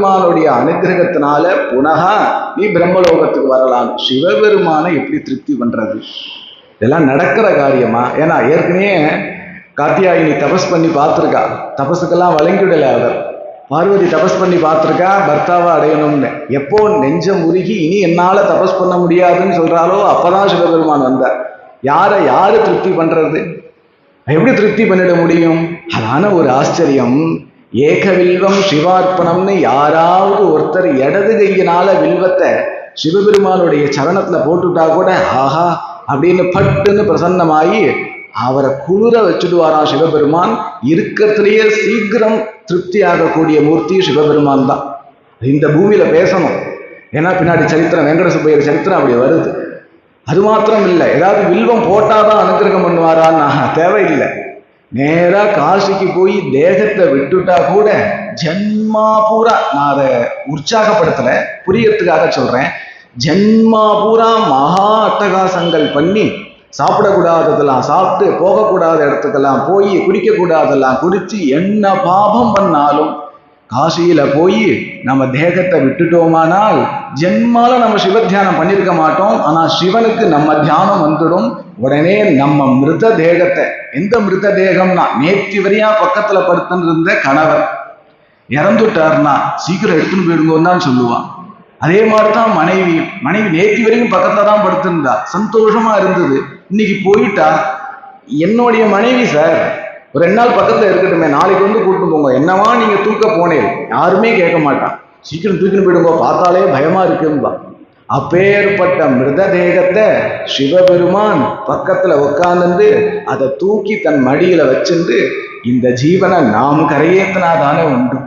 சிவபெருமானுடைய அனுகிரகத்தினால புனகா நீ பிரம்மலோகத்துக்கு வரலாம். சிவபெருமானை எப்படி திருப்தி பண்றது? இதெல்லாம் நடக்கிற காரியமா? ஏன்னா ஏற்கனவே காத்தியாயினி தபஸ் பண்ணி பார்த்துருக்கா, தபஸுக்கெல்லாம் வழங்கிவிடல அவர். பார்வதி தபஸ் பண்ணி பார்த்துருக்கா பர்த்தாவை அடையணும்னு. எப்போ நெஞ்சம் உருகி இனி என்னால தபஸ் பண்ண முடியாதுன்னு சொல்றாலோ அப்பதான் சிவபெருமான் வந்தார். யாரு திருப்தி பண்றது? எப்படி திருப்தி பண்ணிட முடியும்? அதான ஒரு ஆச்சரியம். ஏகவில்வம் சிவார்ப்பணம்னு யாராவது ஒருத்தர் இடது கையினால வில்வத்தை சிவபெருமானுடைய சரணத்துல போட்டுட்டா கூட ஆஹா அப்படின்னு பட்டுன்னு பிரசன்னமாயி அவரை குளிர வச்சுடுவாராம் சிவபெருமான். இருக்கிறதுலயே சீக்கிரம் திருப்தி ஆகக்கூடிய மூர்த்தி சிவபெருமான் தான். இந்த பூமியில பேசணும், ஏன்னா பின்னாடி சரித்திரம் வெங்கட சுப்பையர் சரித்திரம் அப்படி வருது. அது மாத்திரம் இல்லை, ஏதாவது வில்வம் போட்டாதான் அனுகிரகம் பண்ணுவாரான்னு தேவையில்லை. நேரா காசிக்கு போய் தேகத்தை விட்டுட்டா கூட ஜென்மா பூரா, நான் அதை உற்சாகப்படுத்தல, புரியறதுக்காக சொல்றேன், ஜென்மா பூரா மகா அட்டகாசங்கள் பண்ணி சாப்பிடக்கூடாததெல்லாம் சாப்பிட்டு, போகக்கூடாத இடத்துக்கெல்லாம் போய், குடிக்கக்கூடாதெல்லாம் குடிச்சு, என்ன பாபம் பண்ணாலும் காசியில போய் நம்ம தேகத்தை விட்டுட்டோமானால் ஜென்மால நம்ம சிவ தியானம் பண்ணியிருக்க மாட்டோம். ஆனா சிவனுக்கு நம்ம தியானம் வந்துடும். உடனே நம்ம மிருத தேகத்தை, எந்த மிருத தேகம்னா நேற்று வரையா பக்கத்துல படுத்துன்னு இருந்த கணவர் இறந்துட்டார்னா சீக்கிரம் எடுத்துன்னு போயிடுங்கன்னு தான் சொல்லுவான். அதே மாதிரிதான் மனைவி நேற்று வரைக்கும் பக்கத்துல தான் படுத்திருந்தா, சந்தோஷமா இருந்தது. இன்னைக்கு போயிட்டா, என்னுடைய மனைவி சார் ஒரு 2 நாள் பக்கத்துல இருக்கட்டுமே, நாளைக்கு வந்து கூட்டிட்டு போங்க, என்னவா நீங்க தூக்க போனேன், யாருமே கேட்க மாட்டான். சீக்கிரம் தூக்கின்னு போயிடுங்க, பார்த்தாலே பயமா இருக்கும்பா. அப்பேற்பட்ட மிருத தேகத்தை சிவபெருமான் பக்கத்துல உட்கார்ந்து அதை தூக்கி தன் மடியில வச்சுட்டு, இந்த ஜீவனை நாம் கரையேற்றினாதானே உண்டு,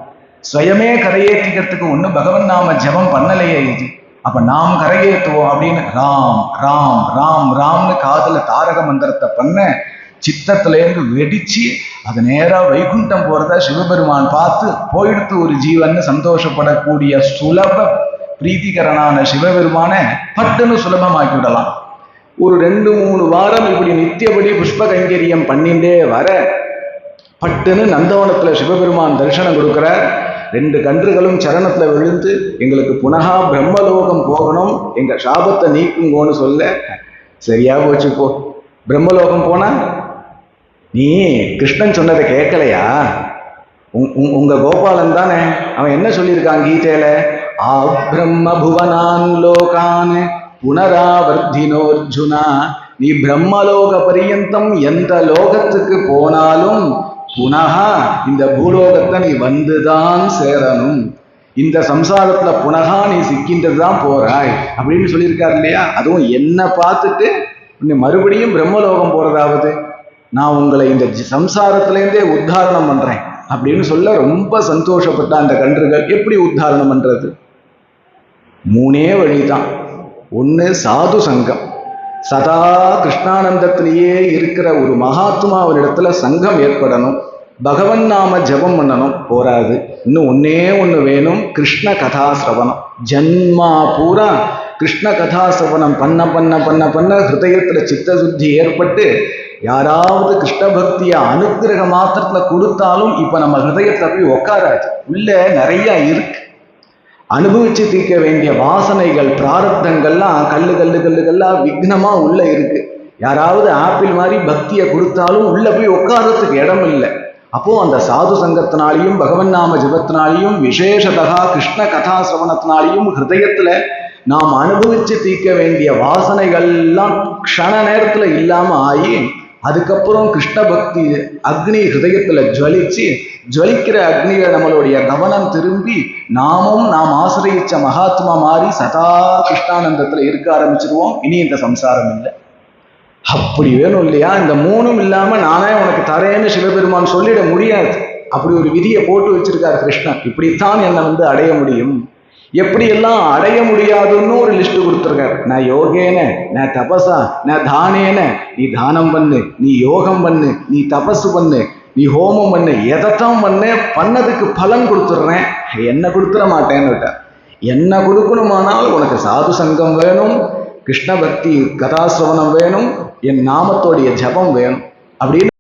ஸ்வயமே கரையேற்றிக்கிறதுக்கு ஒண்ணு பகவன் நாம ஜபம் பண்ணலையே இது. அப்ப நாம் கரையேற்றுவோம் அப்படின்னு ராம் ராம் ராம் ராம்னு காதுல தாரக மந்திரத்தை பண்ண சித்தத்திலேருந்து வெடிச்சு அது நேரா வைகுண்டம் போறத சிவபெருமான் பார்த்து போயிடுத்து ஒரு ஜீவன் சந்தோஷப்படக்கூடிய சுலப பிரீத்திகரனான சிவபெருமான பட்டுன்னு சுலபமாக்கி விடலாம். ஒரு 2-3 வாரம் இப்படி நித்தியபடி புஷ்ப கைங்கரியம் பண்ணிட்டே வர பட்டுன்னு நந்தவனத்துல சிவபெருமான் தரிசனம் கொடுக்கிறார். 2 கன்றுகளும் சரணத்துல விழுந்து எங்களுக்கு புனகா பிரம்மலோகம் போகணும், எங்க சாபத்தை நீக்குங்கோன்னு சொல்ல, சரியா போச்சு போ, பிரம்மலோகம் போனா நீ கிருஷ்ணன் சொன்னதை கேட்கலையா? உங்க கோபாலன் தானே, அவன் என்ன சொல்லியிருக்கான் கீதையில, பிரம்ம புவனான் லோகான் புனராவர்த்தினோர்ஜுனா, நீ பிரம்மலோக பரியந்தம் எந்த லோகத்துக்கு போனாலும் புனகா இந்த பூலோகத்தை நீ வந்துதான் சேரணும், இந்த சம்சாரத்துல புனகா நீ சிக்கின்றதுதான் போறாய் அப்படின்னு சொல்லியிருக்காரு இல்லையா? அதுவும் என்ன பார்த்துட்டு மறுபடியும் பிரம்மலோகம் போறதாவது, நான் உங்களை இந்த சம்சாரத்திலேருந்தே உத்தாரணம் பண்றேன் அப்படின்னு சொல்ல ரொம்ப சந்தோஷப்பட்ட அந்த கன்றுகள். எப்படி உத்தாரணம் பண்றது? 3 வழிதான். ஒண்ணு சாது சங்கம், சதா கிருஷ்ணானந்தத்திலேயே இருக்கிற ஒரு மகாத்மாவினிடத்துல சங்கம் ஏற்படணும், பகவன் நாம ஜபம் பண்ணணும், போராது. இன்னும் ஒண்ணு வேணும், கிருஷ்ண கதாசிரவணம். ஜன்மா பூரா கிருஷ்ண கதாசிரவணம் பண்ண பண்ண பண்ண பண்ண ஹிருதயத்துல சித்தசுத்தி ஏற்பட்டு யாராவது கிருஷ்ண பக்திய அனுகிரக மாத்திரத்துல கொடுத்தாலும் இப்ப நம்ம ஹிருதயத்துல போய் உட்காராது, உள்ள நிறைய இருக்கு, அனுபவிச்சு தீர்க்க வேண்டிய வாசனைகள் பிராரப்தங்கள்லாம் கல்லுகள்லாம் விக்னமா உள்ள இருக்கு. யாராவது ஆப்பிள் மாதிரி பக்தியை கொடுத்தாலும் உள்ள போய் உட்கார்றதுக்கு இடம் இல்லை. அப்போ அந்த சாது சங்கத்தினாலையும் பகவன் நாம ஜபத்தினாலையும் விசேஷதா கிருஷ்ண கதா சிரவணத்தினாலையும் ஹிருதயத்துல நாம் அனுபவிச்சு தீர்க்க வேண்டிய வாசனைகள்லாம் க்ஷண நேரத்துல இல்லாம ஆகி அதுக்கப்புறம் கிருஷ்ண பக்தி அக்னி ஹிருதயத்துல ஜுவலிக்கிற அக்னியில நம்மளுடைய கவனம் திரும்பி நாம் ஆசிரியிச்ச மகாத்மா மாதிரி சதா கிருஷ்ணானந்தத்துல இருக்க ஆரம்பிச்சிருவோம். இனி இந்த சம்சாரம் இல்லை. அப்படி வேணும் இல்லையா? இந்த 3ம் இல்லாம நானே உனக்கு தரேன்னு சிவபெருமான் சொல்லிட முடியாது. அப்படி ஒரு விதியை போட்டு வச்சிருக்காரு கிருஷ்ணன். இப்படித்தான் என்னை அடைய முடியும், எப்படியெல்லாம் அடைய முடியாதுன்னு ஒரு லிஸ்ட் கொடுத்துருக்காரு. நான் யோகேன, நான் தபசா, நான் தானேன, நீ தானம் பண்ணு, நீ யோகம் பண்ணு, நீ தபசு பண்ணு, நீ ஹோமம் பண்ணு, எதைத்தான் பண்ணதுக்கு பலன் கொடுத்துட்றேன், என்ன கொடுத்துட மாட்டேன்னு. என்ன கொடுக்கணுமானால் உனக்கு சாது சங்கம் வேணும், கிருஷ்ண பக்தி கதாசிரவணம் வேணும், என் நாமத்தோடைய ஜபம் வேணும் அப்படின்னு